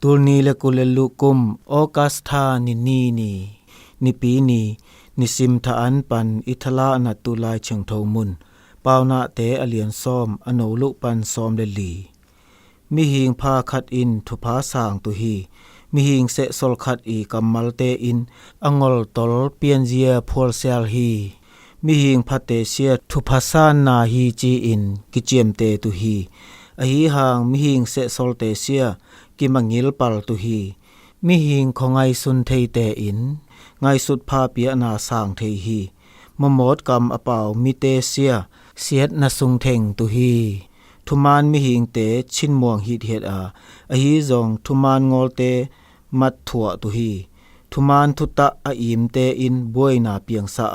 ตุลนีและกุเลลุกุมออกัสธานิปีนีนิสิมทาอันปันอิทลานัตุลายเชิงโทมุนปาวนาเตอเลียนซ้อมอโนลุปันซ้อมเลลีมิหิงพาขัดอินทุภาสางตุฮีมิหิงเสสลขัดอีกัมมัลเตอินองอลตลเปียนเจียพอลเซลฮีมิหิงพัตเตเซียทุภาสานนาฮีจีอินกิเจียมเตตุฮีอหีหางมิหิงเสสลเตเซียกิมังงิลปัลตุฮีมิหิงของไงสุนเทเตอินไงสุดพาเปียนาสางเทฮีมมดกำอเปามิเตเซียเสียดนสุงเทงตุฮีทุมานมิหิงเตชินม่วงฮิตเฮ็ดอหีจงทุมานงอลเตมัดถั่วตุฮีทุมานทุตะออิมเตอินบวยนาเปียงสะ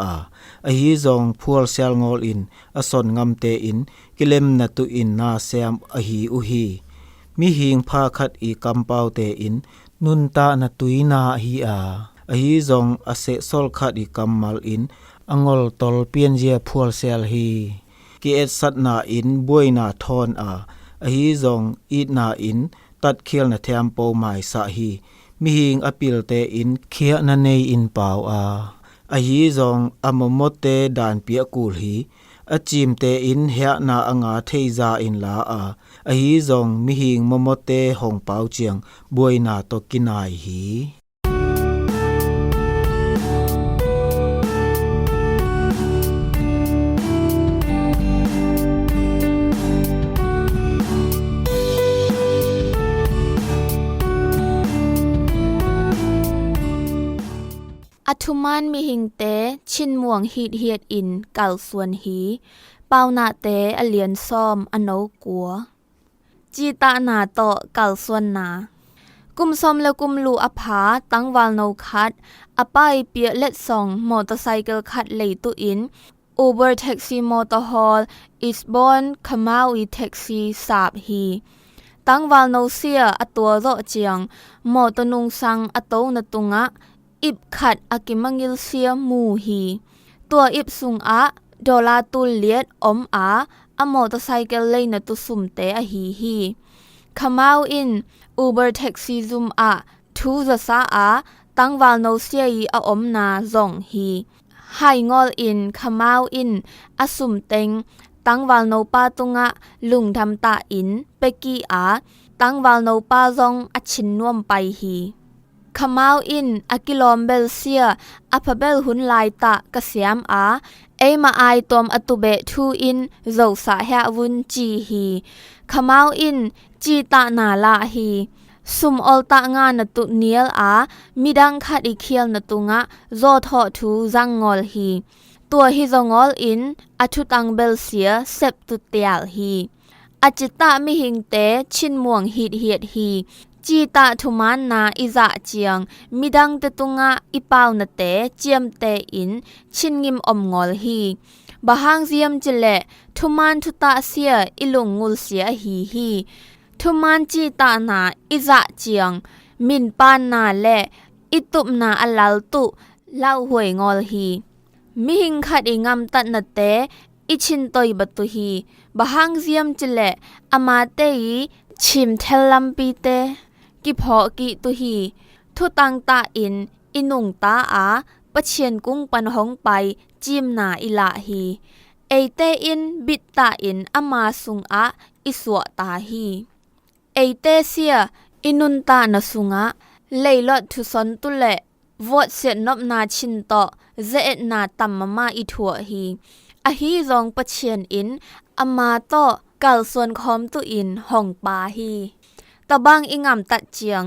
อหีจงพวลเซลงอลอินอสนงำเตอินกิเลมนตุอินนาแซมอหีอุฮีมิหิงพาขัดอีกัมเปาเตอินนุนตานตุยนาฮีอหีจงอเสซอลขัดอีกัมมัลอินองอลตลเปียนเจียพวลเซลฮีกิเอตสัตนาอินบวยนาทอนหีจงอีดนาอินตัดเคียลนาแทมโปไมสะฮีมิหิงอปิลเตอินเคียนันเนอินเปาหีจงอมมดเตดานเปียกูลฮีอจิมเตอินเฮนาองาเทซาอินลาหีจงมิหิงมมดเตหงเปาเจียงบวยนาตกินายฮีอทุมันมีหิงเตชินม่วงฮีดเฮียดอินเก่าส่วนหีเปานาเตอเลียนซ้อมอโนกัวจีตานาโตเก่าส่วนนากุมซอมและกุมลูอภาตั้งวาลโนคัดอปายเปียเล็ดส่องมอเตอร์ไซเคิลคัดเลยตุอินอูเบอร์แท็กซี่มอเตอร์ฮอลอิสบอนคามาวีแท็กซี่สาบฮีตั้งวาลโนเซียอตัวโรเจียงมอเตอร์นุงสังอโตนตุงะอิบขัดอากิมังยิลเซียมูฮีตัวอิบสุงดอลาตุลเลียดอมอมอเตอร์ไซเคิลเลยนตุสุมเตอฮีขมาวอินอูเบอร์แท็กซี่ซุมทูซะซาตั้งวาลโนเซียอีอมนาซองฮีไฮงอลอินขมาวอินอสุมเต็งตั้งวาลโนปาตุงะลุงทำตาอินเปกีตั้งวาลโนปาซองอชินนวมไปฮีขมาวอินอกิลอมเบลเซียอพเบลหุนลายตะกะเสียมเอมาไอตอมอตุเบทูอินโซสาฮะวุนจีฮีขมาวอินจีตานาลาฮีสุมอลตะงานตุเนียลมิดังคัดอีเคียลนตุงะโซทอทูจังงอลฮีตัวฮิซงอลอินอทุตังเบลเซียเซปตุเตียลฮีอจิตะมิหิงเตชินม่วงฮีดเฮียดฮีจีตาทุมานนาอิจะเจียงมิดังเตตุงะอิปาวนาเตเจียมเตอินชินงิมอมงอลฮีบะฮังเจียมจิเลทุมานทุตาเสียอิลุงงุลเสียฮีทุมานจีตานาอิจะเจียงมินปานนาเลอิตุมนาอัลลัลตุเล่าหวยงอลฮีมิหิงขัดอิงำตัดนาเตอิชินตอยบัตุฮีบะฮังเจียมจิเลอามาเตยีชิมเทลลัมปีเตกิพอกิตุฮีทุตังตาอินอินุงตาปะเชียนกุ้งปันห้องไปจิมนาอิละฮีเอเตอินบิตตาอินอามาสุงอิสวตาฮีเอเตเสียอินุนตานสุงเลยลอดทุสนตุเลวดเสนบนาชินโตเจเอนาตัมมาอิทัวฮีฮีจองปะเชียนอินอามาโตเก่าส่วนคอมตุอินห้องปาฮีตะบังอิงำตัดเจียง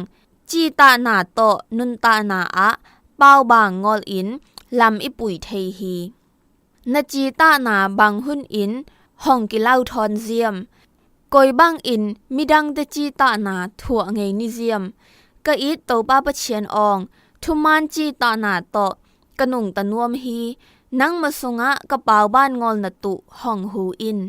จีตานาโตนุนตานาเป้าบางงอลอินลำอิปุยเทฮีนจีตานาบังหุนอินห้องกิเล่าทอนเจียมกอยบังอินมิดังเตจีตานาถั่วไงนิเจียมกะอีตโตป้าปะเชียนอองทุมานจีตานาโตกะนุงตะนวมฮีนังมาสุงะกะเป๋าบ้านงอลนตุห้องหูอิน